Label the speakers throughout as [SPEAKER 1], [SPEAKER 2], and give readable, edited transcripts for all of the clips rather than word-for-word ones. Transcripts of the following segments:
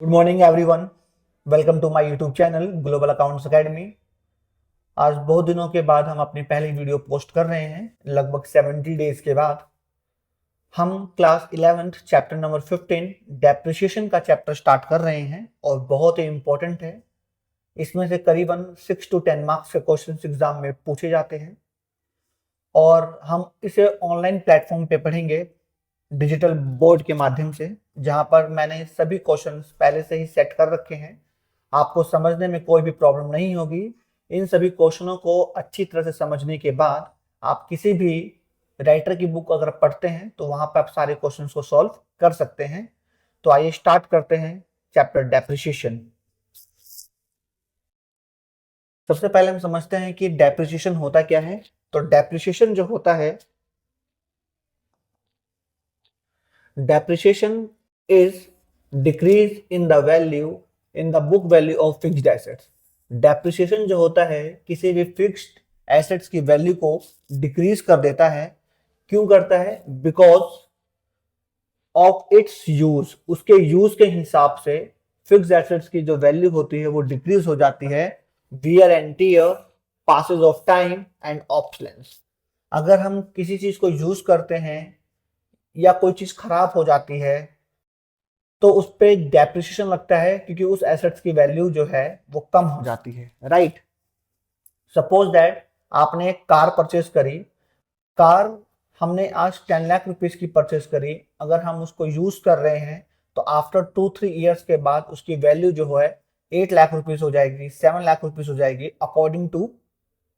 [SPEAKER 1] Morning everyone, welcome to my YouTube channel global accounts academy. आज बहुत दिनों के बाद हम अपनी पहली वीडियो पोस्ट कर रहे हैं। लगभग 70 डेज के बाद हम class 11th chapter number 15 depreciation का चैप्टर स्टार्ट कर रहे हैं और बहुत ही इंपॉर्टेंट है। इसमें से करीबन 6 to 10 मार्क्स के क्वेश्चन एग्जाम में पूछे जाते हैं और हम इसे ऑनलाइन प्लेटफॉर्म पे पढ़ेंगे डिजिटल बोर्ड के माध्यम से, जहां पर मैंने सभी क्वेश्चंस पहले से ही सेट कर रखे हैं। आपको समझने में कोई भी प्रॉब्लम नहीं होगी। इन सभी क्वेश्चनों को अच्छी तरह से समझने के बाद आप किसी भी राइटर की बुक अगर पढ़ते हैं तो वहां पर आप सारे क्वेश्चंस को सॉल्व कर सकते हैं। तो आइए स्टार्ट करते हैं चैप्टर डेप्रिसिएशन। सबसे पहले हम समझते हैं कि डेप्रिसिएशन होता क्या है। तो डेप्रिसिएशन जो होता है, depreciation is decrease in the value in the book value of fixed assets। depreciation जो होता है किसी भी फिक्स्ड एसेट्स की वैल्यू को डिक्रीज कर देता है। क्यों करता है? बिकॉज ऑफ इट्स यूज, उसके यूज के हिसाब से फिक्स्ड एसेट्स की जो वैल्यू होती है वो डिक्रीज हो जाती है। Wear and tear, passes of time and obsolescence. अगर हम किसी चीज को यूज करते हैं या कोई चीज खराब हो जाती है तो उस पे डेप्रिसिएशन लगता है, क्योंकि उस एसेट्स की वैल्यू जो है वो कम हो जाती है। राइट। सपोज दैट आपने एक कार परचेज करी। कार हमने आज 10 लाख रुपीस की परचेज करी। अगर हम उसको यूज कर रहे हैं तो आफ्टर 2-3 ईयर्स के बाद उसकी वैल्यू जो है 8 लाख रुपीस हो जाएगी, 7 लाख रुपीस हो जाएगी, अकॉर्डिंग टू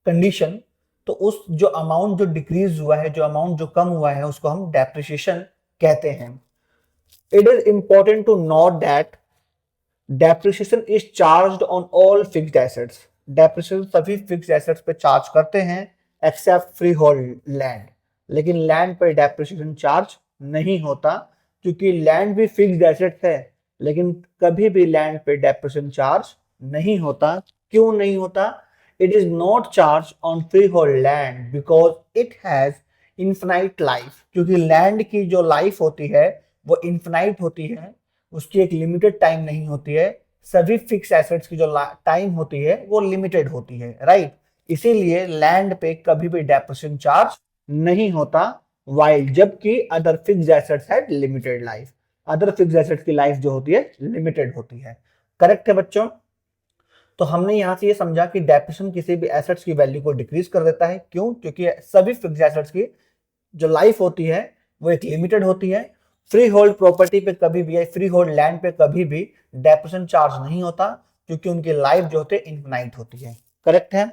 [SPEAKER 1] कंडीशन। तो उस जो अमाउंट जो डिक्रीज हुआ है, जो अमाउंट जो कम हुआ है, उसको हम डेप्रिसिएशन कहते हैं। It is important to note that depreciation is charged on all fixed assets. Depreciation सभी फिक्स्ड एसेट्स पे चार्ज करते हैं एक्सेप्ट फ्री होल्ड लैंड। लेकिन लैंड पर डेप्रिसिएशन चार्ज नहीं होता, क्योंकि लैंड भी फिक्स्ड एसेट है। लेकिन कभी भी लैंड पे डेप्रिसिएशन चार्ज नहीं होता। क्यों नहीं होता? It is not charged on freehold land because it has infinite life। क्योंकि लैंड की जो लाइफ होती है वो इन्फिनाइट होती है, उसकी एक लिमिटेड टाइम नहीं होती है। सभी फिक्स एसेट्स की जो टाइम होती है वो लिमिटेड होती है। राइट। इसीलिए लैंड पे कभी भी डेप्रिसिएशन चार्ज नहीं होता, वाइल जबकि अदर फिक्स एसेट्स है limited life. Other fix assets की लाइफ जो होती है लिमिटेड होती है। करेक्ट है बच्चों? तो हमने यहां से ये समझा कि डेप्रिसिएशन किसी भी एसेट्स की वैल्यू को डिक्रीज कर देता है। क्यों? क्योंकि सभी फिक्स्ड एसेट्स की जो लाइफ होती है वो एक लिमिटेड होती है। फ्री होल्ड प्रॉपर्टी पे कभी भी या फ्री होल्ड लैंड पे कभी भी डेप्रिसिएशन चार्ज नहीं होता, क्योंकि उनकी लाइफ जो होती है इनफिनाइट होती है। करेक्ट है?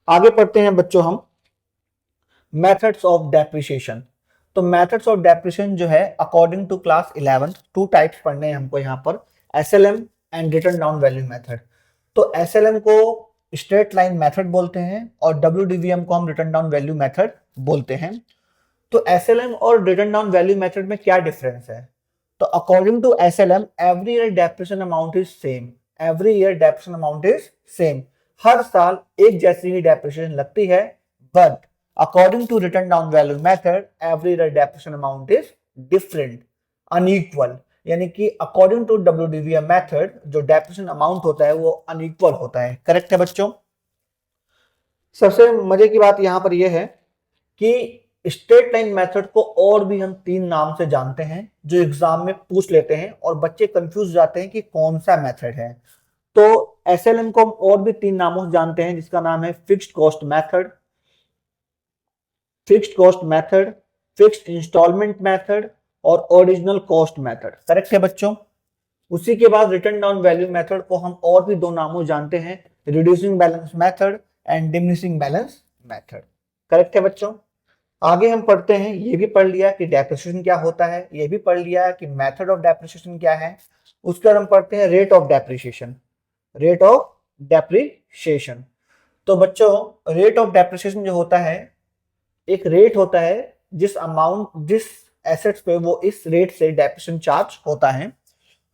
[SPEAKER 1] आगे पढ़ते हैं बच्चों हम मेथड्स ऑफ डेप्रिसिएशन। तो मेथड्स ऑफ डेप्रिसिएशन जो है according to class 11 two types पढ़ने हैं हमको यहाँ पर, SLM and written down value method. तो एसएलएम को स्ट्रेट लाइन मेथड बोलते हैं और डब्ल्यूडीवीएम को हम रिटर्न डाउन वैल्यू मेथड बोलते हैं। तो एसएलएम और रिटर्न डाउन वैल्यू मेथड में क्या डिफरेंस है? तो according to SLM every year depreciation amount is same. Every year depreciation amount is same. हर साल एक जैसी ही डेप्रिसिएशन लगती है। But according to written down value method every year depreciation amount is different, unequal. यानी कि अकॉर्डिंग टू डब्ल्यूडीवीएम मेथड जो डेप्रिसिएशन अमाउंट होता है वो अनइक्वल होता है। करेक्ट है बच्चों? सबसे मजे की बात यहां पर यह है कि स्ट्रेट लाइन मेथड को और भी हम 3 नाम से जानते हैं, जो एग्जाम में पूछ लेते हैं और बच्चे कंफ्यूज हो जाते हैं कि कौन सा मेथड है। तो एसएलएम को हम और भी 3 नामों से जानते हैं, जिसका नाम है fixed cost method, fixed cost method, fixed installment method और ओरिजिनल कॉस्ट मेथड। करेक्ट है बच्चों? उसी के बाद रिटर्न डाउन वैल्यू मेथड को हम और भी 2 नामों जानते हैं, reducing balance method and diminishing balance method. Correct है बच्चों? आगे हम पढ़ते हैं, ये भी पढ़ लिया कि डेप्रिसिएशन क्या होता है, ये भी पढ़ लिया कि मेथड ऑफ डेप्रिसिएशन क्या है। उसके बाद हम पढ़ते हैं rate of depreciation. Rate of depreciation. तो बच्चों रेट ऑफ डेप्रिसिएशन जो होता है, एक रेट होता है जिस एसेट्स पे वो इस रेट से डेप्रिसिएशन चार्ज होता है।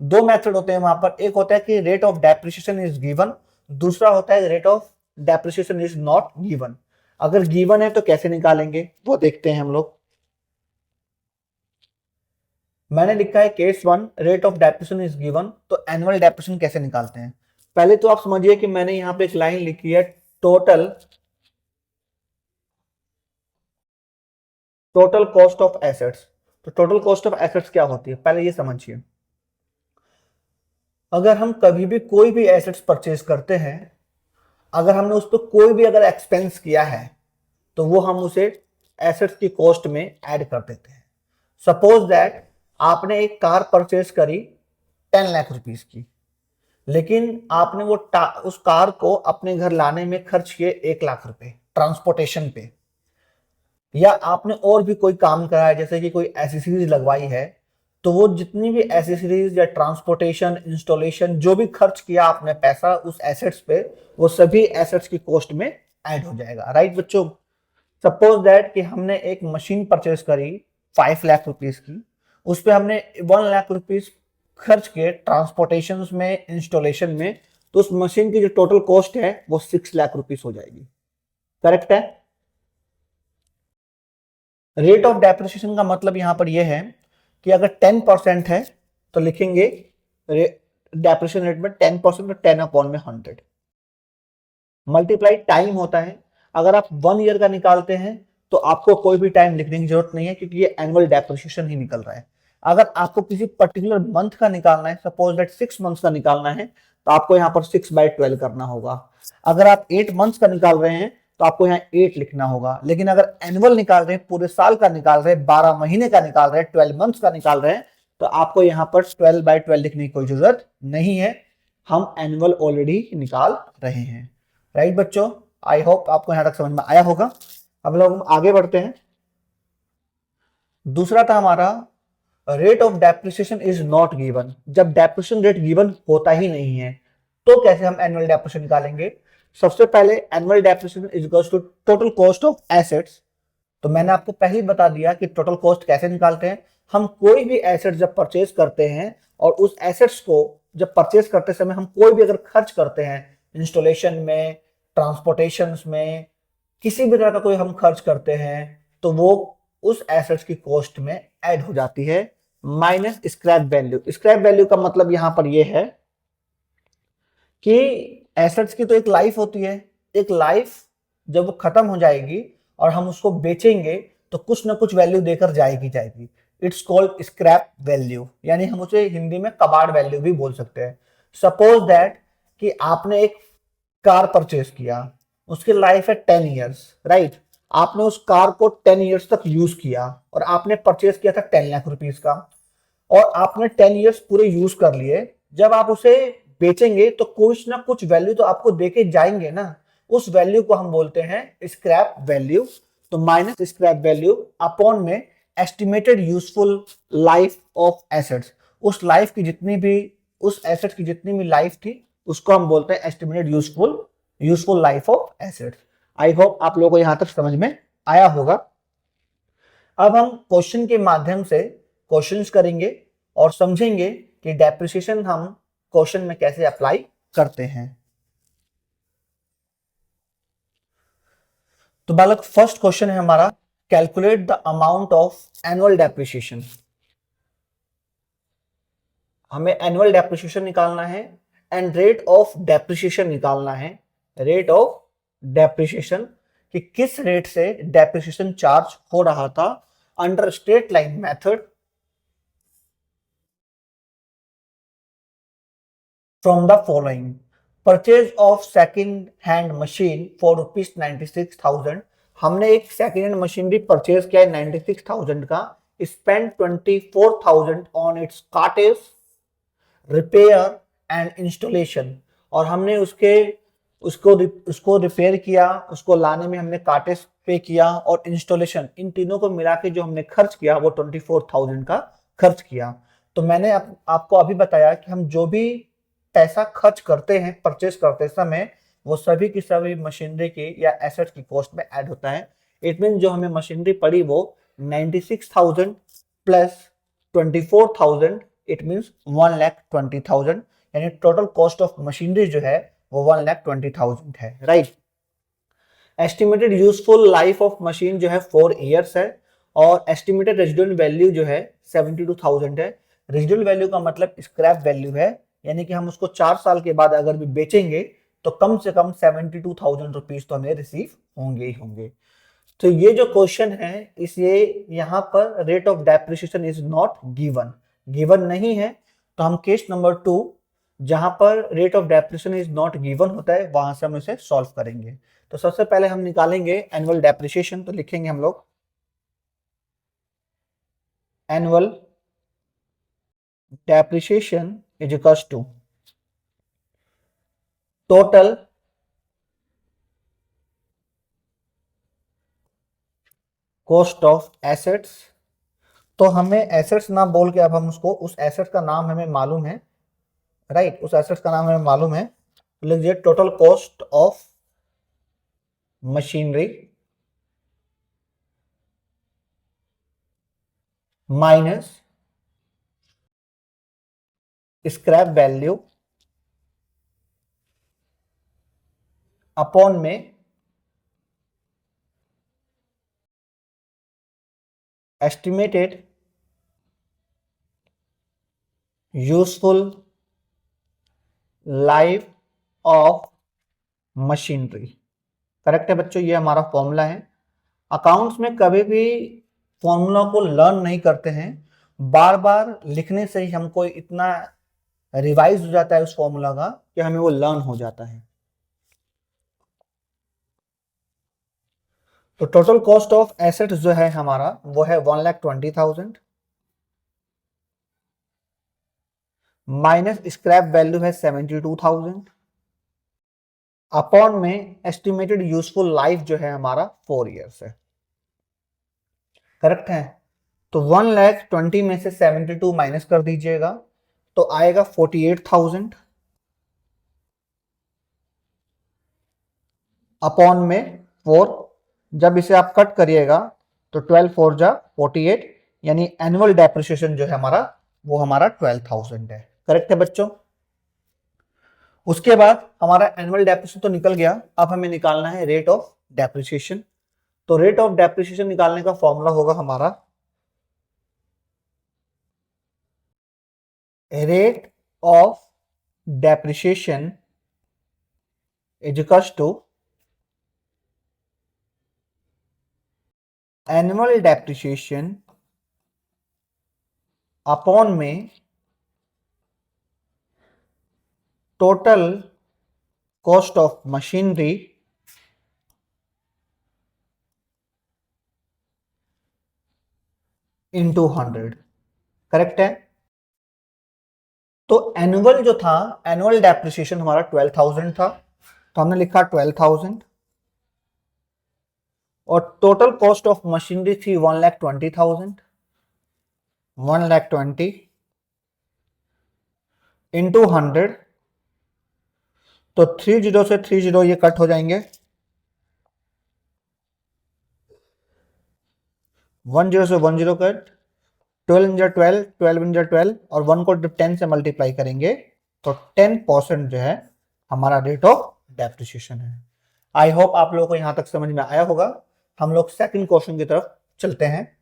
[SPEAKER 1] 2 मेथड होते हैं वहां पर। एक होता है कि rate of depreciation is given, दूसरा होता है rate of depreciation is not given. अगर गिवन है तो कैसे निकालेंगे वो देखते हैं हम लोग। मैंने लिखा है case 1 rate of depreciation is given, तो एनुअल डेप्रिसिएशन कैसे निकालते हैं। पहले तो आप समझिए कि मैंने यहां पे एक लाइन लिखी है, टोटल कॉस्ट ऑफ एसेट्स। तो टोटल कॉस्ट ऑफ एसेट्स क्या होती है, पहले ये समझिए। अगर हम कभी भी कोई भी एसेट्स परचेज करते हैं, अगर हमने उस पर कोई भी अगर एक्सपेंस किया है, तो वो हम उसे एसेट्स की कॉस्ट में ऐड कर देते हैं। सपोज दैट आपने एक कार परचेज करी 10 लाख रुपीस की, लेकिन आपने उस कार को अपने घर लाने में खर्च किए 1 लाख रुपए ट्रांसपोर्टेशन पे, या आपने और भी कोई काम करा है, जैसे कि कोई एसेसरीज लगवाई है, तो वो जितनी भी एसेसरीज या ट्रांसपोर्टेशन, इंस्टॉलेशन, जो भी खर्च किया आपने पैसा उस एसेट्स पे, वो सभी एसेट्स की कॉस्ट में ऐड हो जाएगा। राइट बच्चों, सपोज दैट कि हमने एक मशीन परचेज करी 5 लाख रुपीस की, उस पर हमने 1 लाख रुपीस खर्च किए ट्रांसपोर्टेशन में, इंस्टॉलेशन में, तो उस मशीन की जो टोटल कॉस्ट है वो 6 लाख रुपीस हो जाएगी। करेक्ट है। रेट ऑफ डेप्रिसिएशन का मतलब यहां पर यह है कि अगर 10% है तो लिखेंगे डेप्रिसिएशन रेट में 10%, तो 10 अपॉन में 100 मल्टीप्लाई टाइम होता है। अगर आप 1 ईयर का निकालते हैं तो आपको कोई भी टाइम लिखने की जरूरत नहीं है, क्योंकि ये एनुअल डेप्रिसिएशन ही निकल रहा है। अगर आपको किसी पर्टिकुलर मंथ का निकालना है, सपोज दैट 6 मंथ्स का निकालना है, तो आपको यहाँ पर 6/12 करना होगा। अगर आप 8 मंथ्स का निकाल रहे हैं तो आपको यहाँ 8 लिखना होगा। लेकिन अगर एनुअल निकाल रहे हैं, पूरे साल का निकाल रहे हैं, 12 महीने का निकाल रहे हैं, 12 मंथ्स का निकाल रहे हैं, तो आपको यहाँ पर 12/12 लिखने की कोई जरूरत नहीं है। हम एनुअल ऑलरेडी निकाल रहे हैं। राइट बच्चों, आई होप आपको यहां तक समझ में आया होगा। अब लोग आगे बढ़ते हैं। दूसरा था हमारा rate of depreciation is not given. जब डेप्रिसिएशन रेट गिवन होता ही नहीं है तो कैसे हम एनुअल डेप्रिसिएशन निकालेंगे। सबसे पहले annual depreciation is equals to total cost of assets. तो मैंने आपको पहले ही बता दिया कि टोटल कॉस्ट कैसे निकालते हैं। हम कोई भी एसेट जब परचेज करते हैं, और उस एसेट्स को जब परचेज करते समय हम कोई भी अगर खर्च करते हैं, इंस्टॉलेशन में, ट्रांसपोर्टेशन में, किसी भी तरह का कोई हम खर्च करते हैं, तो वो उस एसेट्स की कॉस्ट में ऐड हो जाती है, minus scrap value. Scrap value का मतलब यहां पर यह है कि एसेट्स की तो एक लाइफ होती है, एक लाइफ जब वो खत्म हो जाएगी और हम उसको बेचेंगे तो कुछ ना कुछ वैल्यू देकर जाएगी। इट्स कॉल्ड स्क्रैप वैल्यू, यानी हम उसे हिंदी में कबाड़ वैल्यू भी बोल सकते हैं। सपोज दैट कि आपने एक कार परचेज किया, उसकी लाइफ है 10 ईयर्स, राइट। आपने उस कार को 10 ईयर्स तक यूज किया और आपने परचेज किया था 10 लाख रुपीस का, और आपने 10 ईयर्स पूरे यूज कर लिए। जब आप उसे बेचेंगे तो कुछ ना कुछ वैल्यू तो आपको देके जाएंगे ना, उस वैल्यू को हम बोलते हैं स्क्रैप वैल्यू। तो माइनस स्क्रैप वैल्यू अपॉन में estimated useful life of assets. उस एसेट्स की जितनी भी लाइफ थी उसको हम बोलते हैं estimated useful life of assets. I hope आप लोगों को यहां तक समझ में आया होगा। अब हम क्वेश्चन के माध्यम से क्वेश्चंस करेंगे और समझेंगे कि डेप्रिसिएशन हम क्वेश्चन में कैसे अप्लाई करते हैं। तो बालक, फर्स्ट क्वेश्चन है हमारा, calculate the amount of annual depreciation. हमें एनुअल डेप्रिसिएशन निकालना है एंड रेट ऑफ डेप्रिसिएशन निकालना है। रेट ऑफ डेप्रिसिएशन कि किस रेट से डेप्रिसिएशन चार्ज हो रहा था under straight line method from the following. Purchase of second hand machine for ₹96,000। हमने एक सेकेंड हैंड मशीनरी परचेज किया है 96,000 का। Spend 24,000 on its cartage, repair and installation. और हमने उसको रिपेयर किया, उसको लाने में हमने कार्टेज पे किया, और इंस्टॉलेशन, इन तीनों को मिला के जो हमने खर्च किया वो 24,000 का खर्च किया। तो मैंने आपको अभी बताया कि हम जो भी पैसा खर्च करते हैं परचेस करते समय, वो सभी की सभी मशीनरी की या एसेट्स की कॉस्ट में ऐड होता है। इट मीन जो हमें मशीनरी पड़ी वो 96,000 प्लस 24,000, इट मीन्स 1,20,000, यानी टोटल कॉस्ट ऑफ मशीनरी जो है वो 1,20,000 है, right. Estimated useful life of machine जो है 4 ईयर्स है, और एस्टिमेटेड रेजिडुअल वैल्यू जो है 72,000 है। रेजिडुअल वैल्यू का मतलब स्क्रैप वैल्यू है, यानी कि हम उसको 4 साल के बाद अगर भी बेचेंगे तो कम से कम 72,000 रुपीज तो हमें रिसीव होंगे ही होंगे। तो ये जो क्वेश्चन है इस ये यहाँ पर rate of depreciation is not given, given नहीं है। तो हम केस नंबर 2 जहां पर rate of depreciation is not given होता है वहां से हम इसे सॉल्व करेंगे। तो सबसे पहले हम निकालेंगे एनुअल डेप्रिसिएशन। तो लिखेंगे हम लोग annual depreciation is equals to total cost of assets. तो हमें एसेट्स ना बोल के अब हम उसको उस एसेट्स का नाम हमें मालूम है, राइट, उस एसेट्स का नाम हमें मालूम है। लिख दिए total cost of machinery minus scrap value upon में estimated useful life of machinery. Correct है बच्चों, ये हमारा फॉर्मूला है। अकाउंट्स में कभी भी फॉर्मूला को लर्न नहीं करते हैं, बार बार लिखने से ही हमको इतना रिवाइज हो जाता है उस फॉर्मूला का कि हमें वो लर्न हो जाता है। तो टोटल कॉस्ट ऑफ एसेट्स जो है हमारा वो है 1,20,000 माइनस स्क्रैप वैल्यू है 72,000 अपॉन में एस्टिमेटेड यूजफुल लाइफ जो है हमारा 4 ईयर्स है। करेक्ट है। तो 1,20,000 में से 72 माइनस कर दीजिएगा तो आएगा 48,000 अपॉन में 4। जब इसे आप कट करिएगा तो 12 4 जा 48, यानी एनुअल डेप्रिसिएशन जो है हमारा वो हमारा 12,000 है। करेक्ट है बच्चों। उसके बाद हमारा एनुअल डेप्रिसिएशन तो निकल गया, अब हमें निकालना है रेट ऑफ डेप्रिसिएशन। तो रेट ऑफ डेप्रिसिएशन निकालने का फॉर्मूला होगा हमारा rate of depreciation is equals to annual depreciation upon में total cost of machinery into 100। Correct है। तो एनुअल जो था, एनुअल डेप्रिसिएशन हमारा 12,000 था, तो हमने लिखा 12,000 और टोटल कॉस्ट ऑफ मशीनरी थी 1,20,000, 1,20,000 इंटू 100। तो 30 से 30 ये कट हो जाएंगे, 10 से 10 कट, 12 इंजा 12, 12 इंजा 12 और 1 को जब 10 से मल्टीप्लाई करेंगे तो 10% जो है हमारा रेट ऑफ डेप्रिसिएशन है। आई होप आप लोगों को यहां तक समझ में आया होगा। हम लोग सेकंड क्वेश्चन की तरफ चलते हैं।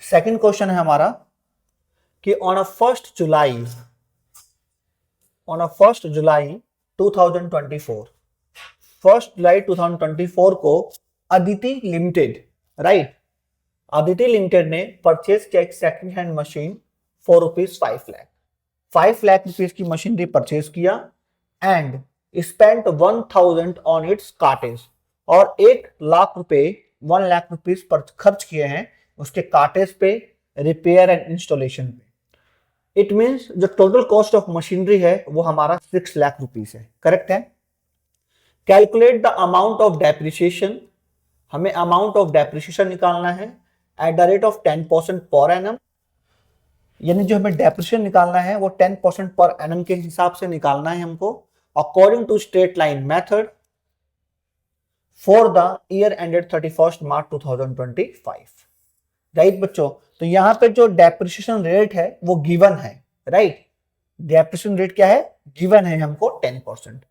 [SPEAKER 1] सेकंड क्वेश्चन है हमारा कि ऑन अ 1 जुलाई 2024, 1 जुलाई 2024 को Aditi limited, right, Aditi limited ने परचेज किया एक second hand machine for rupees 5 lakh rupees की मशीनरी परचेज किया and spent 1,000 on its cartage, और 1 लाख रुपीज पर खर्च किए हैं उसके कार्टेज पे, रिपेयर एंड इंस्टॉलेशन पे। इट मीन्स जो टोटल कॉस्ट ऑफ मशीनरी है वो हमारा 6 लाख रुपीज है। करेक्ट है। Calculate the amount of depreciation, हमें अमाउंट ऑफ डेप्रिसिएशन निकालना है at the rate of 10% per annum, यानी जो हमें डेप्रिसिएशन निकालना है वो 10% पर एनम के हिसाब से निकालना है हमको, according to straight line method for the year ended 31 March 2025। Right बच्चों, तो यहां पे जो डेप्रिसिएशन रेट है वो गिवन है, राइट, डेप्रिसिएशन रेट क्या है, गिवन है हमको 10%।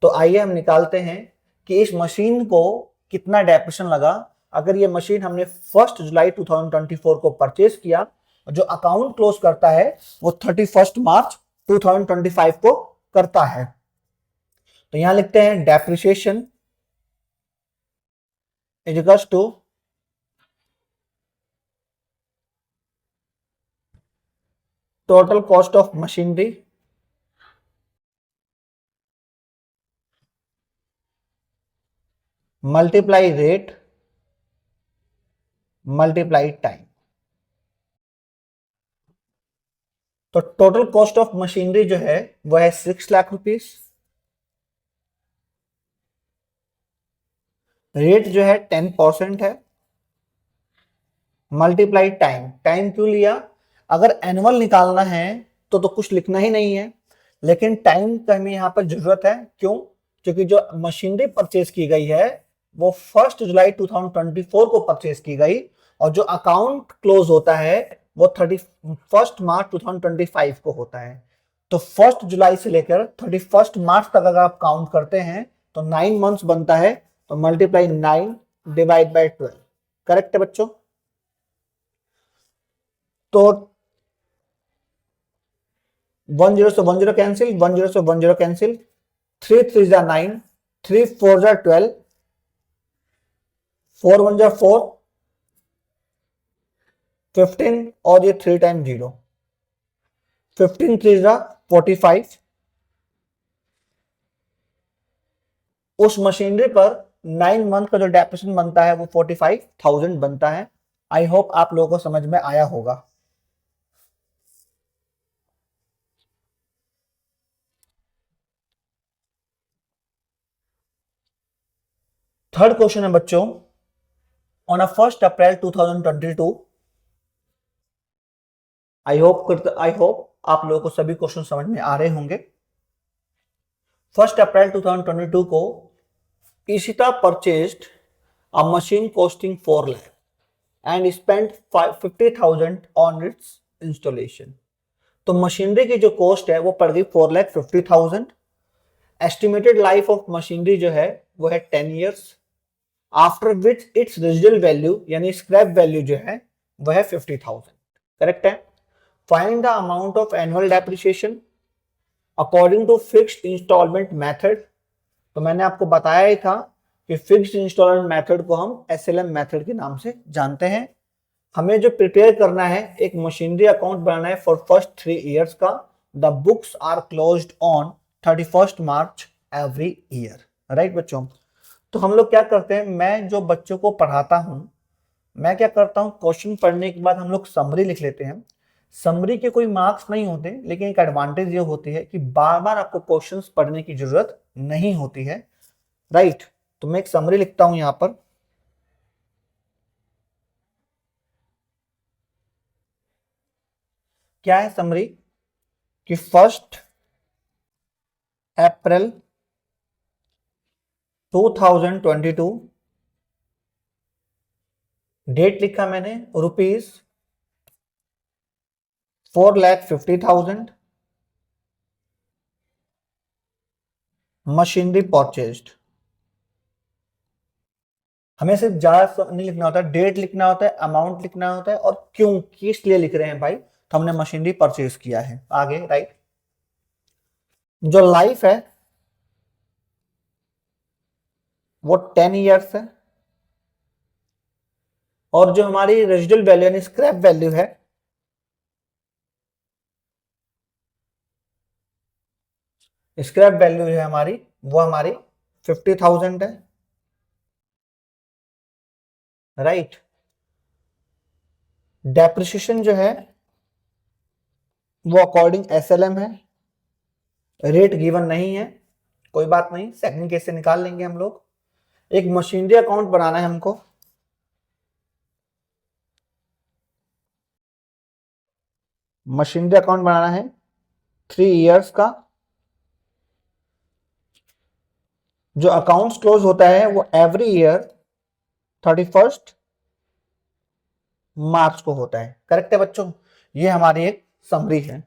[SPEAKER 1] तो आइए हम निकालते हैं कि इस मशीन को कितना डेप्रिसिएशन लगा अगर ये मशीन हमने 1 जुलाई 2024 को परचेज किया, जो अकाउंट क्लोज करता है वो 31 मार्च 2025 को करता है। तो यहां लिखते हैं depreciation is equals to total cost of machinery multiply rate multiply time. तो टोटल कॉस्ट ऑफ मशीनरी जो है वह है 6 लाख रुपीस। रेट जो है 10% है, मल्टीप्लाई टाइम। टाइम क्यों लिया? अगर एनुअल निकालना है तो कुछ लिखना ही नहीं है, लेकिन टाइम का हमें यहाँ पर जरूरत है। क्यों? क्योंकि जो मशीनरी परचेज की गई है वो 1 जुलाई 2024 को परचेज की गई, और जो अकाउंट क्लोज होता है वो 31 मार्च 2025 को होता है। तो 1 जुलाई से लेकर 31 मार्च तक अगर आप काउंट करते हैं तो 9 मंथ्स बनता है। तो मल्टीप्लाई 9 डिवाइड बाई 12। करेक्ट है बच्चों? तो 10 से 10 कैंसिल, 10 से 10 कैंसिल, 3 3 जा 9, 3 4 जा 12, 4 1 जा 4, 15 और ये 3 टाइम 0, 15 3 जा 45। उस मशीनरी पर 9 मंथ का जो डेप्रिसिएशन बनता है वो 45,000 बनता है। आई होप आप लोगों को समझ में आया होगा। थर्ड क्वेश्चन है बच्चों, ऑन 1 अप्रैल 2022। आई होप आप लोगों को सभी क्वेश्चन समझ में आ रहे होंगे। 1 अप्रैल 2022 को Ishita purchased a machine costing 4 lakh and spend 50,000 on its installation. तो मशीनरी की जो कॉस्ट है वो पड़ गई 4,50,000। एस्टिमेटेड लाइफ ऑफ मशीनरी जो है वो है 10 years, after which its residual value यानी स्क्रैप वैल्यू जो है वह है 50,000। करेक्ट है? Find the amount of annual depreciation according to fixed installment method. तो मैंने आपको बताया ही था कि फिक्स्ड इंस्टॉलमेंट मेथड को हम एसएलएम मेथड के नाम से जानते हैं। हमें जो प्रिपेयर करना है, एक मशीनरी अकाउंट बनाना है फॉर फर्स्ट 3 इयर्स का। The books are closed on 31 March every year. Right बच्चों? तो हम लोग क्या करते हैं, मैं जो बच्चों को पढ़ाता हूं, मैं क्या करता हूं, क्वेश्चन पढ़ने के बाद हम लोग समरी लिख लेते हैं। समरी के कोई मार्क्स नहीं होते, लेकिन एक एडवांटेज ये होती है कि बार बार आपको क्वेश्चंस पढ़ने की जरूरत नहीं होती है। राइट? तो मैं एक समरी लिखता हूं यहां पर। क्या है समरी? कि 1 अप्रैल 2022, डेट लिखा मैंने ₹4,50,000, मशीनरी परचेज्ड। हमें सिर्फ ज्यादा नहीं लिखना होता, डेट लिखना होता है, अमाउंट लिखना होता है, और क्यों, किस लिए लिख रहे हैं भाई, तो हमने मशीनरी परचेज किया है। आगे राइट? जो लाइफ है वो 10 ईयर्स है, और जो हमारी रेजिडुअल वैल्यू यानी स्क्रैप वैल्यू है स्क्रैप वैल्यू है हमारी, वो हमारी 50,000 है। राइट? डेप्रिसिएशन जो है वो अकॉर्डिंग एसएलएम है, रेट गिवन नहीं है, कोई बात नहीं, सेकंड केस से निकाल लेंगे हम लोग। एक मशीनरी अकाउंट बनाना है हमको। मशीनरी अकाउंट बनाना है 3 इयर्स का। जो अकाउंट्स क्लोज होता है वो एवरी ईयर 31 मार्च को होता है। करेक्ट है बच्चों? ये हमारी एक समरी है।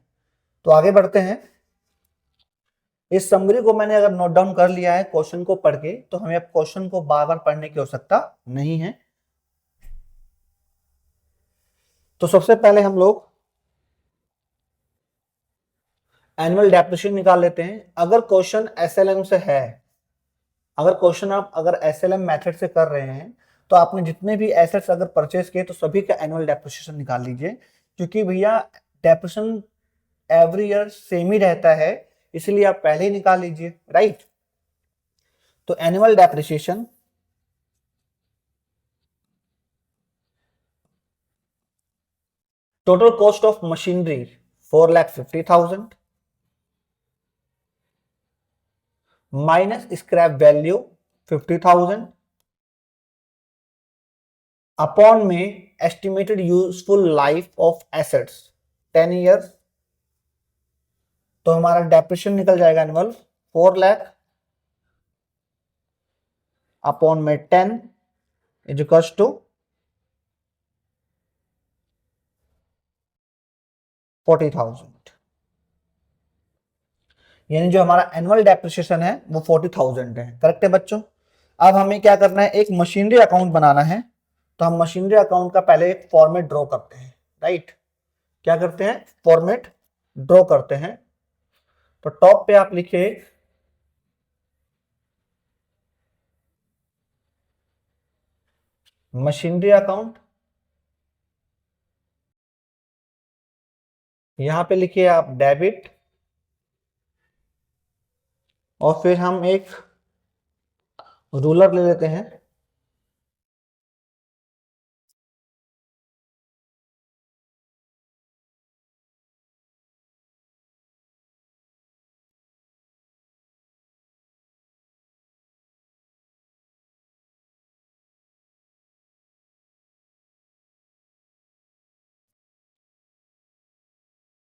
[SPEAKER 1] तो आगे बढ़ते हैं। इस समरी को मैंने अगर नोट डाउन कर लिया है क्वेश्चन को पढ़ के, तो हमें अब क्वेश्चन को बार बार पढ़ने की आवश्यकता नहीं है। तो सबसे पहले हम लोग एनुअल डेप्रिसिएशन निकाल लेते हैं। अगर क्वेश्चन एसएलएम से है, अगर क्वेश्चन आप अगर एसएलएम मेथड से कर रहे हैं, तो आपने जितने भी एसेट्स अगर परचेज किए तो सभी का एनुअल डेप्रिसिएशन निकाल लीजिए, क्योंकि भैया डेप्रिसिएशन एवरी ईयर सेम ही रहता है, इसलिए आप पहले ही निकाल लीजिए, राइट। तो annual depreciation total cost of machinery 4,50,000 minus scrap value 50,000 upon में estimated useful life of assets 10 years. तो हमारा डेप्रिसिएशन निकल जाएगा एनुअल 4 लाख अपॉन में 10 इज इक्वल्स टू 40,000, यानी जो हमारा एनुअल डेप्रिसिएशन है वो 40,000 है। करेक्ट है बच्चों। अब हमें क्या करना है, एक मशीनरी अकाउंट बनाना है। तो हम मशीनरी अकाउंट का पहले एक फॉर्मेट ड्रॉ करते हैं, राइट। क्या करते हैं, फॉर्मेट ड्रॉ करते हैं। तो टॉप पे आप लिखिए मशीनरी अकाउंट, यहां पे लिखिए आप डेबिट, और फिर हम एक रूलर ले लेते हैं।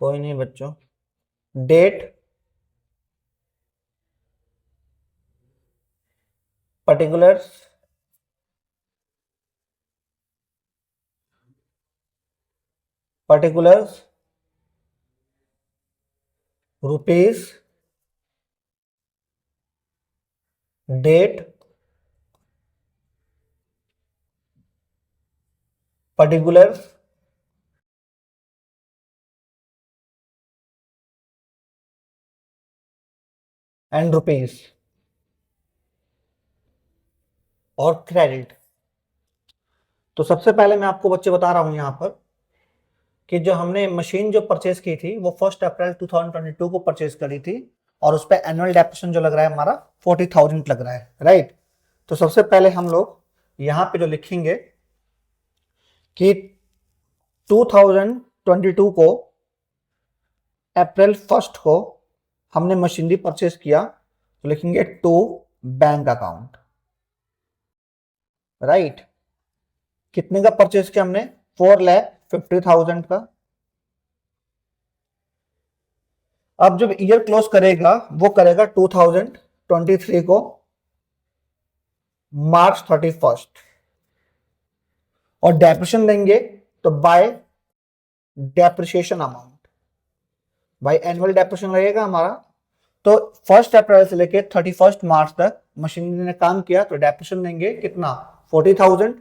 [SPEAKER 1] कोई नहीं बच्चों, date, particulars, particulars, rupees, date, particulars, and rupees, और क्रेडिट। तो सबसे पहले मैं आपको बच्चे बता रहा हूं यहां पर कि जो हमने मशीन जो परचेज की थी वो 1 अप्रैल 2022 को परचेज करी थी, और उस पर एनुअल डेप्रिसिएशन जो लग रहा है हमारा 40,000 लग रहा है, राइट। तो सबसे पहले हम लोग यहां पे जो लिखेंगे कि 2022 को अप्रैल 1 को हमने मशीनरी परचेज किया, तो लिखेंगे टू बैंक अकाउंट, राइट। कितने का परचेज किया हमने, 4,50,000 का। अब जब ईयर क्लोज करेगा वो करेगा 2023 को मार्च 31, और डेप्रिसिएशन देंगे तो bye depreciation amount, by annual depreciation लगेगा हमारा। तो 1 अप्रैल से लेके 31 मार्च तक मशीनरी ने काम किया, तो डेप्रिसिएशन देंगे कितना, 40,000।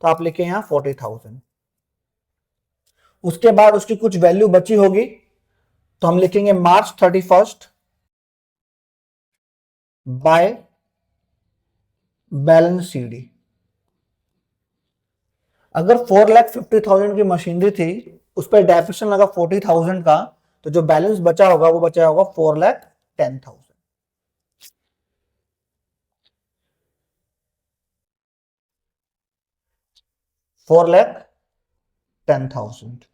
[SPEAKER 1] तो आप लिखे यहां 40,000। उसके बाद उसकी कुछ वैल्यू बची होगी, तो हम लिखेंगे मार्च 31 बाय बैलेंस सीडी। अगर 4,50,000 की मशीनरी थी, उस पर डेप्रिसिएशन लगा 40,000 का, तो जो बैलेंस बचा होगा वो बचा होगा 4,10,000। 4,10,000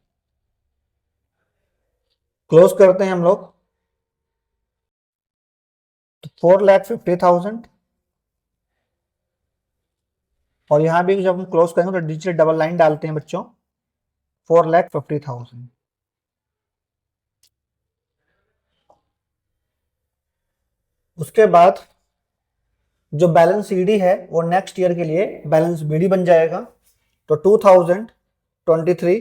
[SPEAKER 1] क्लोज करते हैं हम लोग। तो 4,50,000, और यहां भी जब हम क्लोज करेंगे तो नीचे डबल लाइन डालते हैं बच्चों, 4,50,000। उसके बाद जो बैलेंस सीडी है वो नेक्स्ट ईयर के लिए बैलेंस बीडी बन जाएगा। तो 2023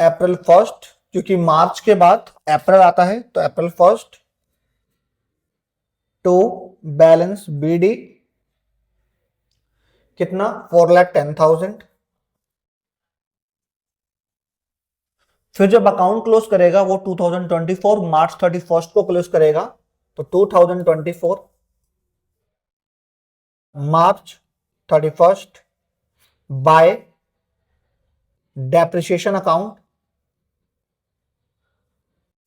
[SPEAKER 1] अप्रैल 1, क्योंकि मार्च के बाद अप्रैल आता है, तो अप्रैल 1 टू बैलेंस बीडी कितना, 4,10,000। फिर जब अकाउंट क्लोज करेगा वो 2024 मार्च 31 को क्लोज करेगा, तो 2024 मार्च 31 बाय डेप्रिसिएशन अकाउंट।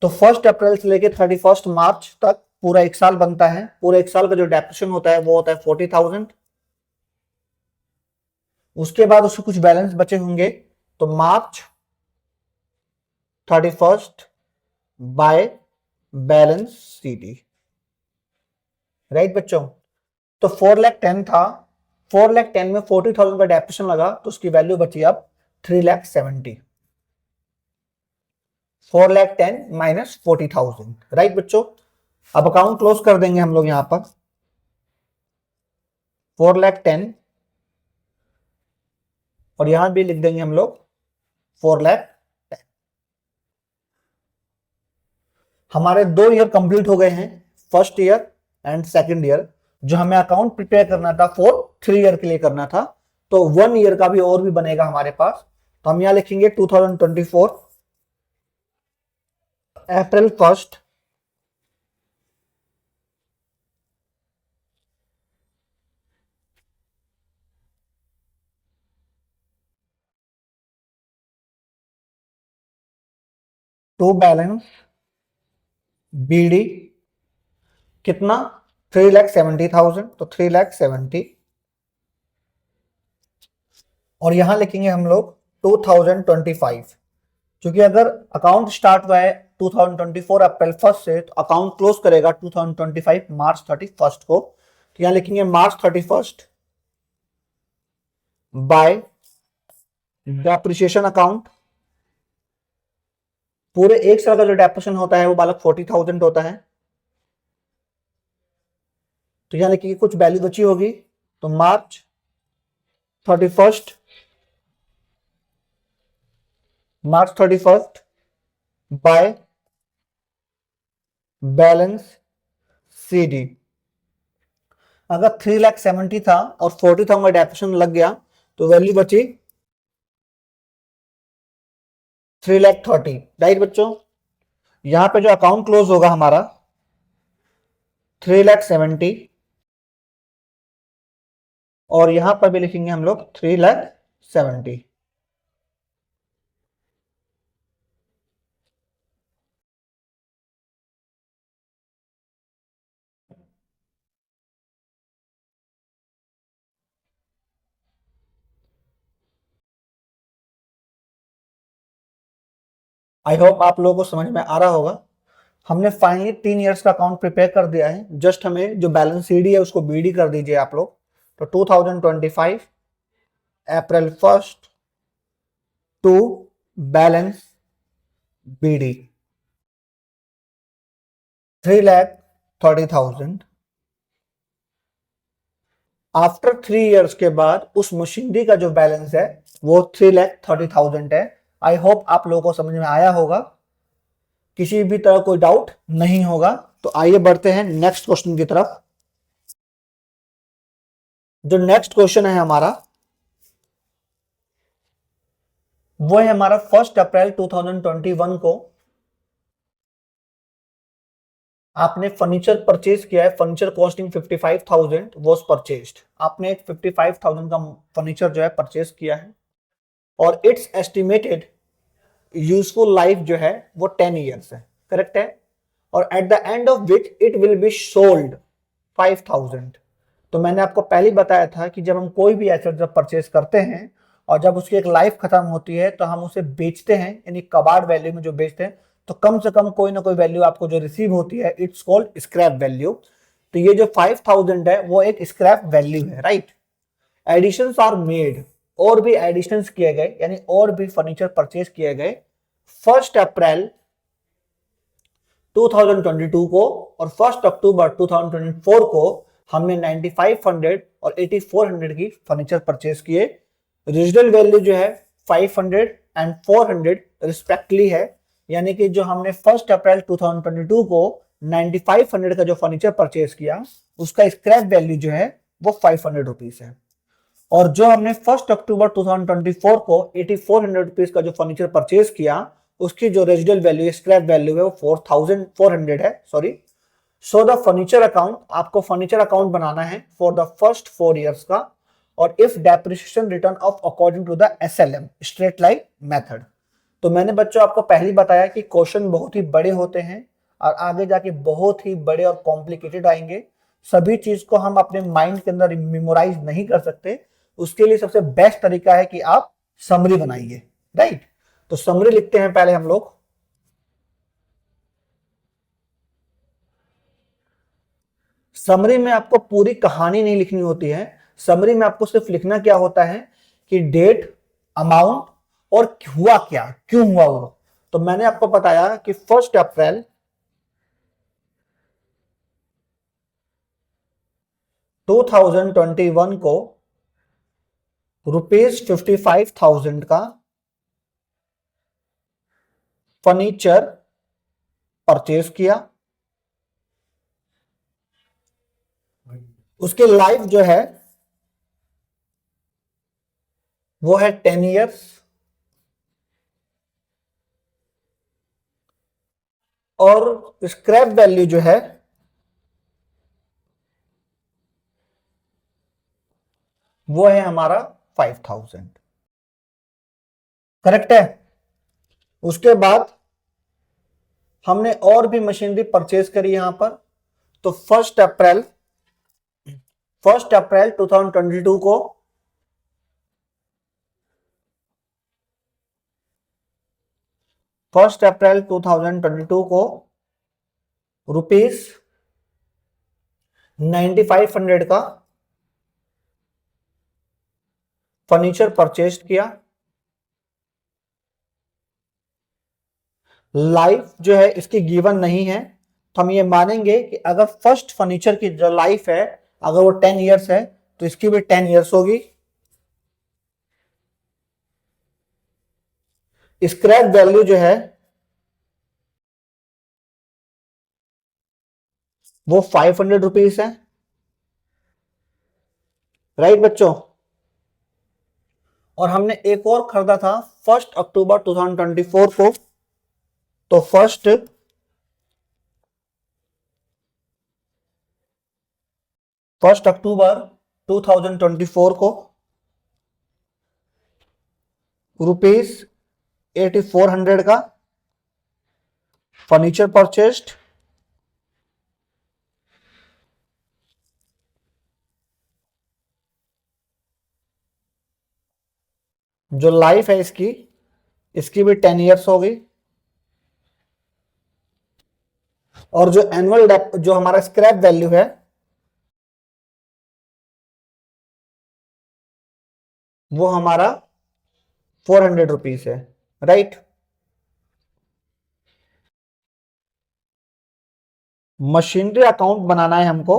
[SPEAKER 1] तो 1 अप्रैल से लेके 31 मार्च तक पूरा एक साल बनता है। पूरा एक साल का जो डेप्रिसिएशन होता है वो होता है 40,000। उसके बाद उसके कुछ बैलेंस बचे होंगे, तो मार्च 31 बाय बैलेंस शीट। राइट बच्चों, तो 4,10,000 था, 4,10,000 में 40,000 का डेप्रिसिएशन लगा, तो उसकी वैल्यू बची अब 3,70,000। 4,10,000 माइनस 40,000। राइट बच्चों, अब अकाउंट क्लोज कर देंगे हम लोग यहां पर। 4,10,000 और यहां भी लिख देंगे हम लोग 4,10,000। हमारे 2 ईयर कंप्लीट हो गए हैं, first year and second year. जो हमें अकाउंट प्रिपेयर करना था फॉर 3 ईयर के लिए करना था, तो 1 ईयर का भी और भी बनेगा हमारे पास। तो हम यहां लिखेंगे 2024 अप्रैल 1 टू बैलेंस बीडी कितना 3,70,000, तो 3,70,000 और यहां लिखेंगे हम लोग 2025, क्योंकि अगर अकाउंट स्टार्ट हुआ है 2024 अप्रैल 1 से, तो अकाउंट क्लोज करेगा 2025 मार्च 31 को। तो यहां लिखेंगे मार्च 31 बाय डेप्रिसिएशन अकाउंट। पूरे एक साल का जो डेप्रिसिएशन होता है वो बालक 40,000 होता है। तो यहां लिखिए कुछ वैल्यू बची होगी, तो मार्च 31 बाय बैलेंस सीडी। अगर 3,70,000 था और 40,000 का डेप्रिसिएशन लग गया, तो वैल्यू बची 3,30,000। राइट बच्चों, यहां पे जो अकाउंट क्लोज होगा हमारा 3,70,000 और यहां पर भी लिखेंगे हम लोग 3,70,000। आई होप आप लोगों को समझ में आ रहा होगा। हमने फाइनली 3 इयर्स का अकाउंट प्रिपेयर कर दिया है। जस्ट हमें जो बैलेंस सीडी है उसको बीडी कर दीजिए आप लोग। तो 2025 April 1 to balance BD 3,30,000। After 3 years के बाद उस मशीनरी का जो बैलेंस है वो 3,30,000 है। आई होप आप लोगों को समझ में आया होगा, किसी भी तरह कोई डाउट नहीं होगा। तो आइए बढ़ते हैं नेक्स्ट क्वेश्चन की तरफ। जो नेक्स्ट क्वेश्चन है हमारा वो है हमारा 1 अप्रैल 2021 को आपने फर्नीचर परचेज किया है। Furniture costing 55,000 was purchased. आपने 55,000 का फर्नीचर जो है परचेज किया है और इट्स एस्टिमेटेड यूजफुल लाइफ जो है वो 10 ईयर्स है। करेक्ट है। और at the end of which it will be sold 5,000। तो मैंने आपको पहले ही बताया था कि जब हम कोई भी एसेट जब परचेज करते हैं और जब उसकी एक लाइफ खत्म होती है तो हम उसे बेचते हैं, यानी कबाड़ वैल्यू में जो बेचते हैं, तो कम से कम कोई ना कोई वैल्यू आपको जो रिसीव होती है, इट्स कॉल्ड स्क्रैप वैल्यू। तो ये जो 5,000 है वो एक स्क्रैप वैल्यू है। राइट। एडिशंस आर मेड, और भी एडिशंस किए गए, यानी और भी फर्नीचर परचेज किए गए 1 अप्रैल 2022 को और 1 अक्टूबर 2024 को हमने 9,500 और 8,400 की फर्नीचर परचेज किए। रीजनल वैल्यू जो है 500 एंड 400 रिस्पेक्टली है, यानी कि जो हमने 1 अप्रैल 2022 को 9,500 का जो फर्नीचर परचेज किया उसका स्क्रैप वैल्यू जो है वो 500 रुपीज है। और जो हमने 1 अक्टूबर 2024 को 8,400 रुपीज का जो फर्नीचर परचेज किया उसकी जो रेजिडुअल वैल्यू स्क्रैप वैल्यू है वो 4400 है, sorry. So the furniture account, आपको फर्नीचर अकाउंट बनाना है फॉर द फर्स्ट 4 years का, और if depreciation written off according to the SLM straight line method. तो मैंने बच्चों आपको पहले ही बताया कि क्वेश्चन बहुत ही बड़े होते हैं और आगे जाके बहुत ही बड़े और कॉम्प्लिकेटेड आएंगे। सभी चीज को हम अपने माइंड के अंदर मेमोराइज नहीं कर सकते। उसके लिए सबसे बेस्ट तरीका है कि आप समरी बनाइए, राइट। तो समरी लिखते हैं पहले हम लोग। समरी में आपको पूरी कहानी नहीं लिखनी होती है। समरी में आपको सिर्फ लिखना क्या होता है कि डेट, अमाउंट और हुआ क्या, क्यों हुआ वो। तो मैंने आपको बताया कि 1 अप्रैल 2021 को ₹55,000 का फर्नीचर परचेज किया। उसके लाइफ जो है वो है 10 years, और स्क्रैप वैल्यू जो है वो है हमारा 5,000। करेक्ट है। उसके बाद हमने और भी मशीनरी परचेज करी यहां पर। तो 1 अप्रैल 2022 को 1 अप्रैल 2022 को ₹9500 का फर्नीचर परचेज किया। लाइफ जो है इसकी गिवन नहीं है, तो हम ये मानेंगे कि अगर फर्स्ट फर्नीचर की जो लाइफ है अगर वो 10 years है तो इसकी भी 10 years होगी। स्क्रैप वैल्यू जो है वो ₹500 है, राइट बच्चों। और हमने एक और खरीदा था 1 अक्टूबर 2024 को। तो फर्स्ट अक्टूबर 2024 को ₹8400 का फर्नीचर परचेस्ड। जो लाइफ है इसकी इसकी भी 10 years हो गई। और जो एनुअल जो हमारा स्क्रैप वैल्यू है वो हमारा ₹400 है, राइट। मशीनरी अकाउंट बनाना है हमको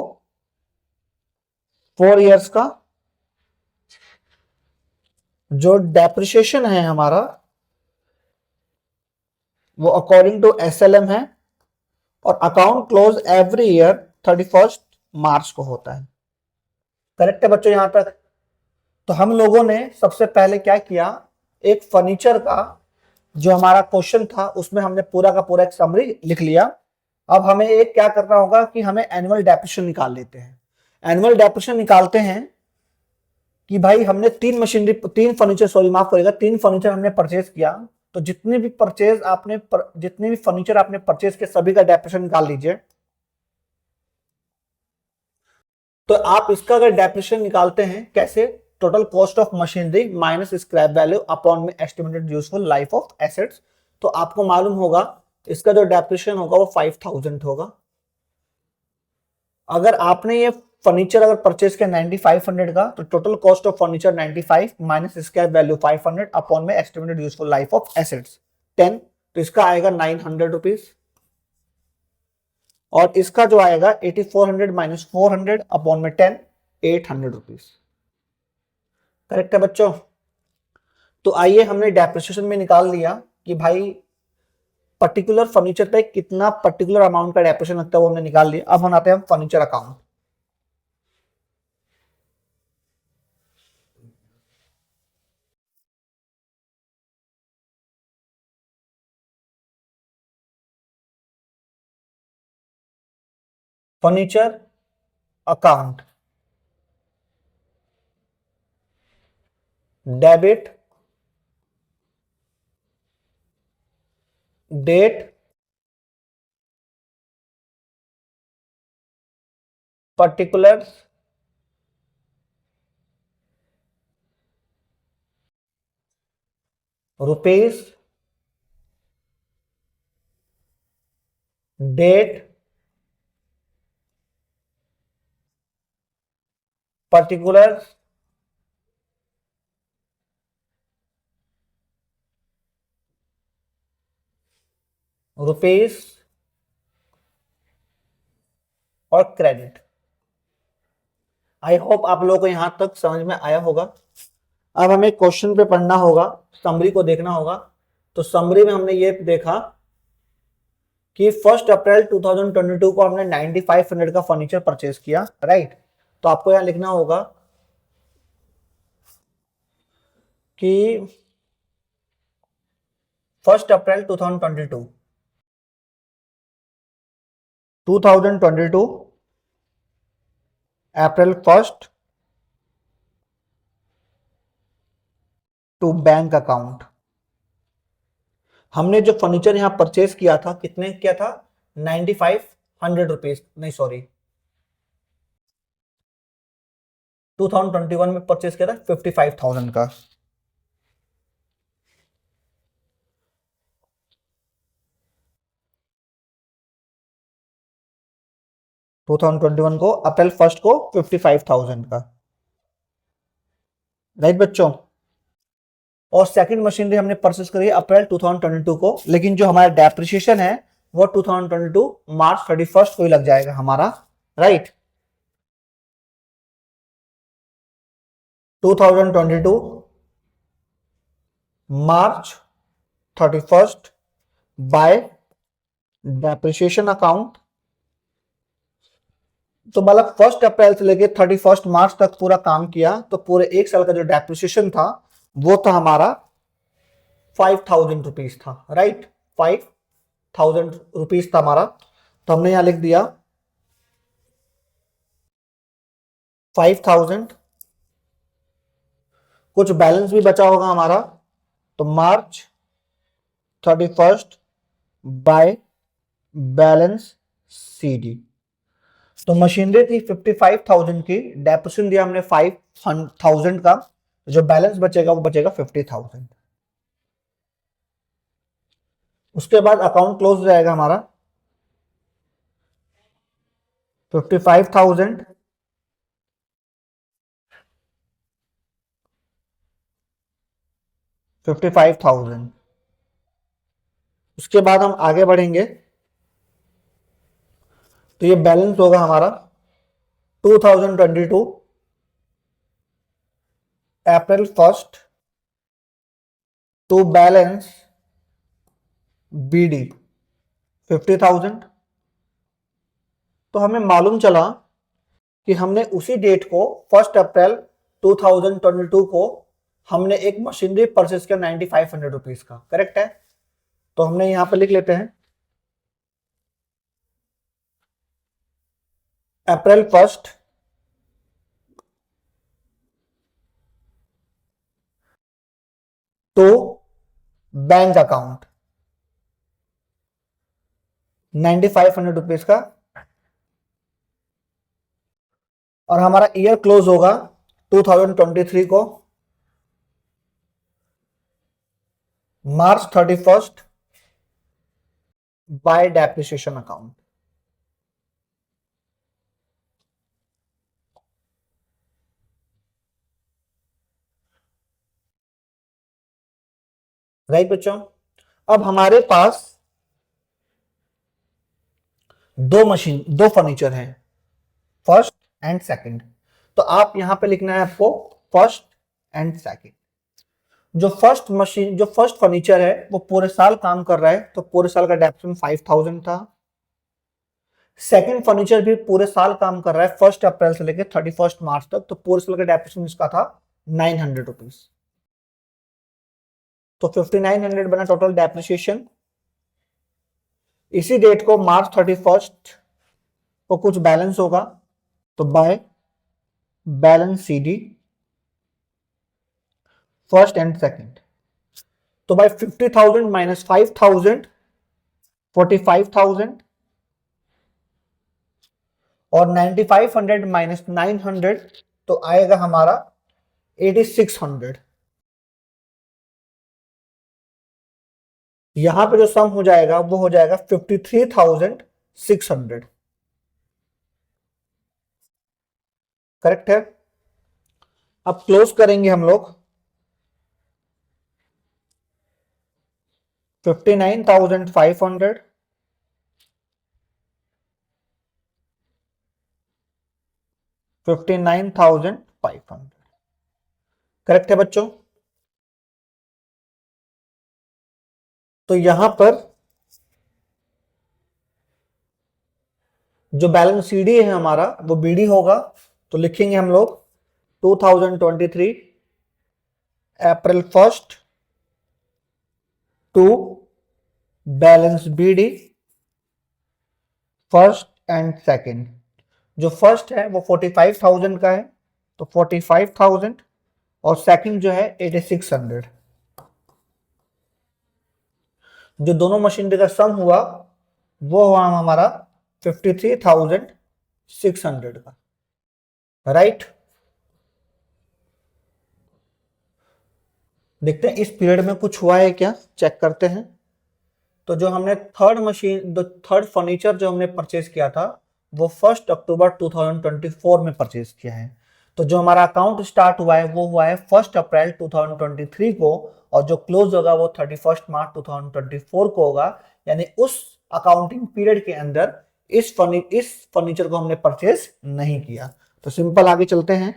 [SPEAKER 1] 4 years का। जो डेप्रिसिएशन है हमारा वो अकॉर्डिंग टू SLM है, और अकाउंट क्लोज एवरी ईयर 31 मार्च को होता है। करेक्ट है बच्चों यहां तक। तो हम लोगों ने सबसे पहले क्या किया, एक फर्नीचर का जो हमारा क्वेश्चन था उसमें हमने पूरा का पूरा एक समरी लिख लिया। अब हमें एक क्या करना होगा कि हमें एनुअल डेप्रिसिएशन निकाल लेते हैं। एनुअल डेप्रिसिएशन निकालते हैं कि भाई हमने 3 फर्नीचर, सॉरी माफ करेगा, 3 फर्नीचर हमने परचेज किया। तो जितने भी फर्नीचर आपने परचेज किए सभी का डेप्रिसिएशन निकाल लीजिए। तो आप इसका अगर डेप्रिसिएशन निकालते हैं कैसे, total cost of machinery minus scrap value upon में estimated useful life of assets. तो आपको मालूम होगा इसका जो डेप्रिसिएशन होगा वो 5,000 होगा। अगर आपने ये फर्नीचर अगर परचेज किया 9500 का, तो total cost of furniture 95 minus scrap value 500 upon में estimated useful life of assets 10। तो इसका आएगा ₹900। और इसका जो आएगा 8400 माइनस 400 अपॉन में 10, ₹800। करेक्ट है बच्चों। तो आइए हमने डेप्रिसिएशन में निकाल लिया कि भाई पर्टिकुलर फर्नीचर पे कितना पर्टिकुलर अमाउंट का डेप्रिसिएशन लगता है वो हमने निकाल लिया। अब हम आते हैं furniture account. Furniture account, debit date particulars rupees date particulars rupees और क्रेडिट। आई होप आप लोगों को यहां तक समझ में आया होगा। अब हमें क्वेश्चन पे पढ़ना होगा, समरी को देखना होगा। तो समरी में हमने ये देखा कि 1 अप्रैल 2022 को हमने 9500 का फर्नीचर परचेज किया, राइट। तो आपको यहां लिखना होगा कि 1 April 2022 April 1 to bank account. हमने जो फर्नीचर यहां परचेज किया था, कितने किया था? 9500 रुपीज, नहीं सॉरी, 2021 में परचेज किया था 55,000 का। टू 2021 को अप्रैल 1 को 55,000 का, राइट बच्चों। और सेकंड मशीनरी हमने परचेस करी अप्रैल 2022 को, लेकिन जो हमारा डेप्रिसिएशन है वो 2022 मार्च 31 को ही लग जाएगा हमारा, राइट। 2022 मार्च 31 बाय डेप्रिसिएशन अकाउंट। तो मतलब 1 अप्रैल से लेके 31 मार्च तक पूरा काम किया, तो पूरे एक साल का जो डेप्रिसिएशन था वो था हमारा 5,000 रुपीज था, राइट। 5,000 रुपीज था हमारा। तो हमने यहां लिख दिया 5,000, कुछ बैलेंस भी बचा होगा हमारा, तो मार्च 31 बाय बैलेंस CD। तो मशीनरी थी 55,000 की, डेप्रिसिएशन दिया हमने 5,000 का, जो बैलेंस बचेगा वो बचेगा 50,000। उसके बाद अकाउंट क्लोज हो जाएगा हमारा 55,000 55,000। उसके बाद हम आगे बढ़ेंगे तो ये बैलेंस होगा हमारा 2022 अप्रैल 1 टू बैलेंस BD 50,000। तो हमें मालूम चला कि हमने उसी डेट को 1 अप्रैल 2022 को हमने एक मशीनरी परचेस किया 9500 रुपीज का, करेक्ट है। तो हमने यहां पर लिख लेते हैं अप्रैल 1 टू बैंक अकाउंट 9500 रुपीज का, और हमारा ईयर क्लोज होगा 2023 को मार्च 31 बाय डेप्रिसिएशन अकाउंट। राइट बच्चों। अब हमारे पास दो फर्नीचर हैं, फर्स्ट एंड सेकंड। तो आप यहां पे लिखना है आपको फर्स्ट एंड सेकंड। जो फर्स्ट फर्नीचर है वो पूरे साल काम कर रहा है, तो पूरे साल का डेप्रिसिएशन 5,000 था। सेकंड फर्नीचर भी पूरे साल काम कर रहा है 1 अप्रैल से लेकर 31 मार्च तक, तो पूरे साल का डेप्रिसिएशन इसका था 900 रुपीज। तो 5,900 बना टोटल डेप्रिसिएशन। इसी डेट को मार्च 31 को कुछ बैलेंस होगा, तो by balance CD first and second. तो बाय 50,000 माइनस 5,000 45,000 और 9,500 माइनस 900 तो आएगा हमारा 8,600। यहां पे जो सम हो जाएगा वो हो जाएगा 53,600। करेक्ट है। अब क्लोज करेंगे हम लोग 59,500 59,500। करेक्ट है बच्चों। तो यहां पर जो बैलेंस सीडी है हमारा वो बीडी होगा, तो लिखेंगे हम लोग 2023 April 1 to balance BD first and second. जो फर्स्ट है वो 45,000 का है, तो 45,000 और सेकंड जो है 8,600। जो दोनों मशीनरी का सम हुआ वो हुआ हमारा 53,600 का। राइट। देखते हैं इस पीरियड में कुछ हुआ है क्या, चेक करते हैं। तो जो हमने थर्ड फर्नीचर जो हमने परचेज किया था वो 1 अक्टूबर 2024 में परचेज किया है। तो जो हमारा अकाउंट स्टार्ट हुआ है वो हुआ है 1 अप्रैल 2023 को, और जो क्लोज होगा वो 31 मार्च 2024 को होगा। यानी उस अकाउंटिंग पीरियड के अंदर इस फर्नीचर को हमने परचेज नहीं किया। तो सिंपल आगे चलते हैं।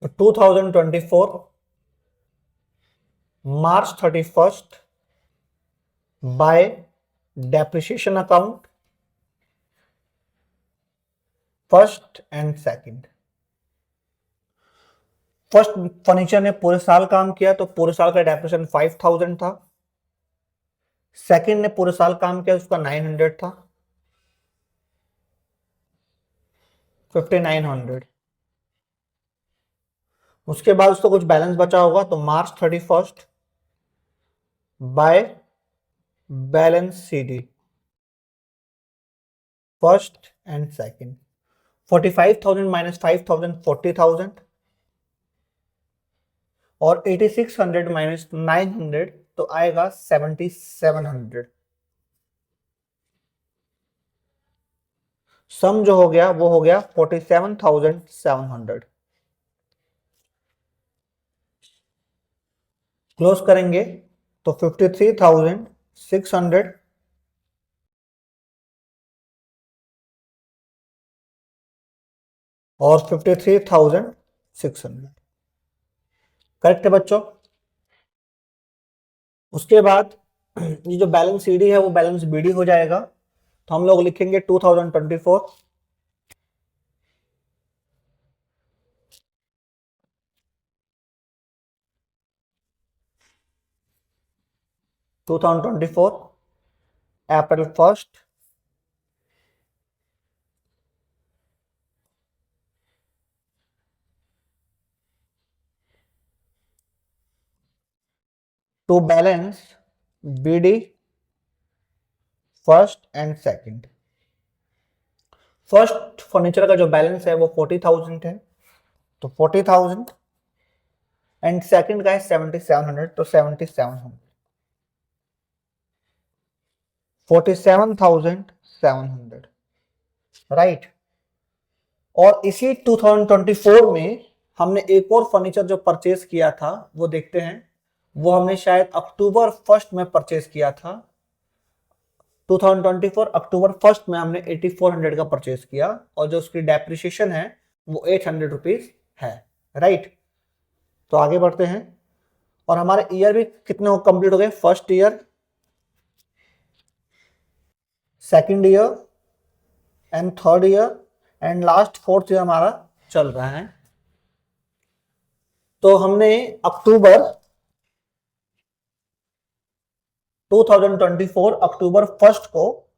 [SPEAKER 1] तो 2024 मार्च 31 bye depreciation account first and second. First furniture ने पूरे साल काम किया तो पूरे साल का डेप्रिसिएशन 5,000 था। सेकंड ने पूरे साल काम किया, उसका 900 था, 5,900। उसके बाद उसका कुछ बैलेंस बचा होगा, तो मार्च 31 by balance CD first and second. 45,000 minus 5,000 40,000 और 8,600 माइनस 900 तो आएगा 7,700। सम जो हो गया वो हो गया 47,700। क्लोज करेंगे तो 53,600 और 53,600। करेक्ट है बच्चों। उसके बाद ये जो बैलेंस सीडी है वो बैलेंस बीडी हो जाएगा, तो हम लोग लिखेंगे 2024 April 1 to balance BD first and second. First furniture का जो बैलेंस है वो 40,000 है, तो 40,000 एंड सेकंड का है 7,700, तो 7,700 47,700। राइट। और इसी 2024 में हमने एक और फर्नीचर जो परचेज किया था वो देखते हैं। वो हमने शायद अक्टूबर 1 में परचेज किया था। 2024 अक्टूबर 1 में हमने 8,400 का परचेज किया, और जो उसकी डेप्रिसिएशन है वो 800 रुपीज है। राइट। तो आगे बढ़ते हैं। और हमारे ईयर भी कितने कंप्लीट हो गए। First year second year and third year and last fourth year हमारा चल रहा है। तो हमने अक्टूबर 2024 अक्टूबर 1 को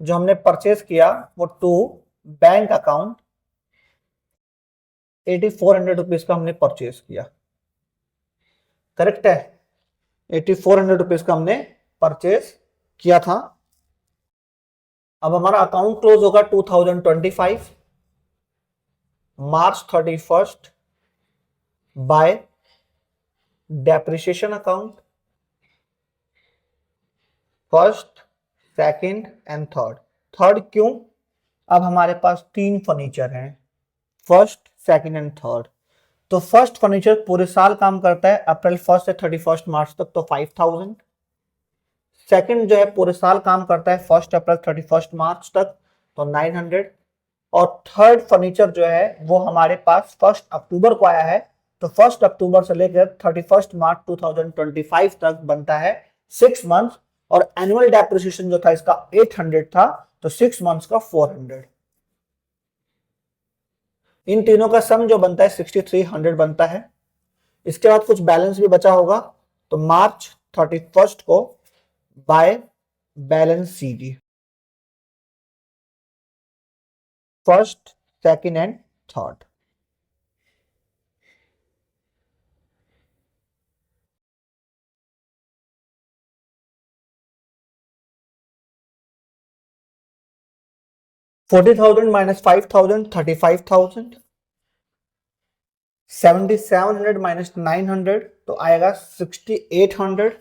[SPEAKER 1] जो हमने परचेज किया वो टू बैंक अकाउंट 8400 रुपीज का हमने परचेज किया, करेक्ट है। 8400 रुपीज का हमने परचेज किया था। अब हमारा अकाउंट क्लोज होगा 2025 मार्च 31 bye depreciation account first, second and third. Third क्यों? अब हमारे पास 3 फर्नीचर हैं, फर्स्ट, सेकंड एंड थर्ड। तो फर्स्ट फर्नीचर पूरे साल काम करता है, अप्रैल 1 से 31 मार्च तक, तो 5000। सेकंड जो है पूरे साल काम करता है 1 अप्रैल 31 मार्च तक, तो 900। और थर्ड फर्नीचर जो है वो हमारे पास 1 अक्टूबर को आया है, तो 1 अक्टूबर से लेकर 31 मार्च 2025 तक बनता है 6 मंथ्स। और एनुअल डेप्रिसिएशन जो था इसका 800 था, तो 6 मंथ्स का 400। इन तीनों का सम जो बनता है 6300 बनता है। इसके बाद कुछ बैलेंस भी बचा होगा, तो मार्च 31 को by balance CD, first, second and third. $40,000 minus 5,000, 35,000। 7700 minus 900 तो आएगा 6800।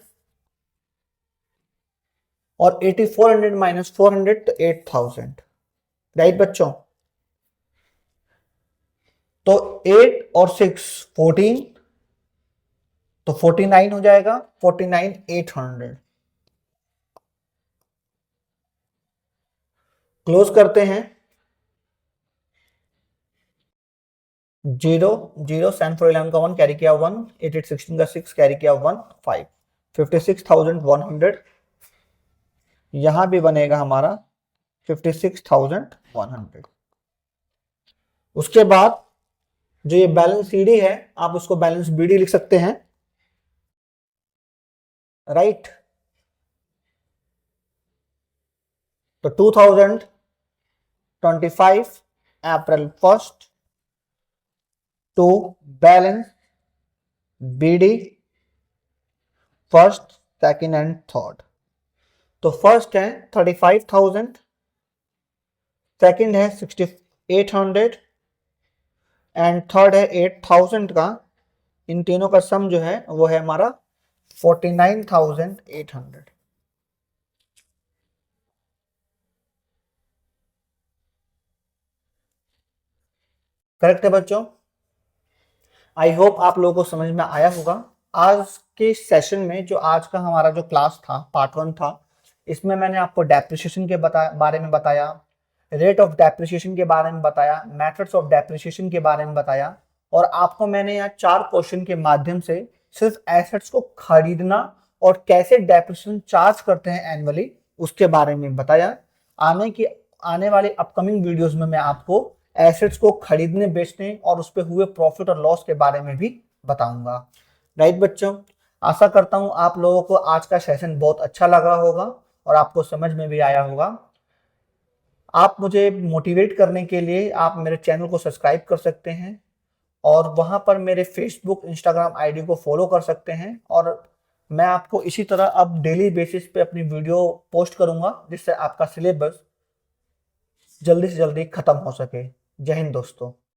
[SPEAKER 1] और 8400 minus 400 तो 8000। राइट बच्चों? तो 8 और 6 14, तो 49 हो जाएगा, 49,800। क्लोज करते हैं। 0 0 7 4 11 का 1 कैरी किया 1, 8 8 16 का 6 कैरी किया 1 5, 56,100। यहां भी बनेगा हमारा 56,100। उसके बाद जो ये बैलेंस सीडी है आप उसको बैलेंस बीडी लिख सकते हैं, राइट। तो 2025 April 1 to balance BD first, second and third. तो फर्स्ट है 35,000, सेकंड है 6800 एंड थर्ड है 8000 का। इन तीनों का सम जो है वो है हमारा 49,800। करेक्ट है बच्चों? आई होप आप लोगों को समझ में आया होगा। आज के सेशन में जो आज का हमारा जो क्लास था पार्ट 1 था, इसमें मैंने आपको डेप्रिसिएशन के बारे में बताया, रेट ऑफ डेप्रिसिएशन के बारे में बताया, मेथड्स ऑफ डेप्रिसिएशन के बारे में बताया, और आपको मैंने यहाँ 4 क्वेश्चन के माध्यम से सिर्फ एसेट्स को खरीदना और कैसे डेप्रिसिएशन चार्ज करते हैं एनुअली उसके बारे में बताया। आने वाली अपकमिंग वीडियोस में मैं आपको एसेट्स को खरीदने, बेचने और उस पर हुए प्रॉफिट और लॉस के बारे में भी बताऊंगा। राइट बच्चों? आशा करता हूं आप लोगों को आज का सेशन बहुत अच्छा लगा होगा और आपको समझ में भी आया होगा। आप मुझे मोटिवेट करने के लिए आप मेरे चैनल को सब्सक्राइब कर सकते हैं और वहां पर मेरे फेसबुक, इंस्टाग्राम आईडी को फॉलो कर सकते हैं। और मैं आपको इसी तरह अब डेली बेसिस पे अपनी वीडियो पोस्ट करूंगा, जिससे आपका सिलेबस जल्दी से जल्दी खत्म हो सके। जय हिंद दोस्तों।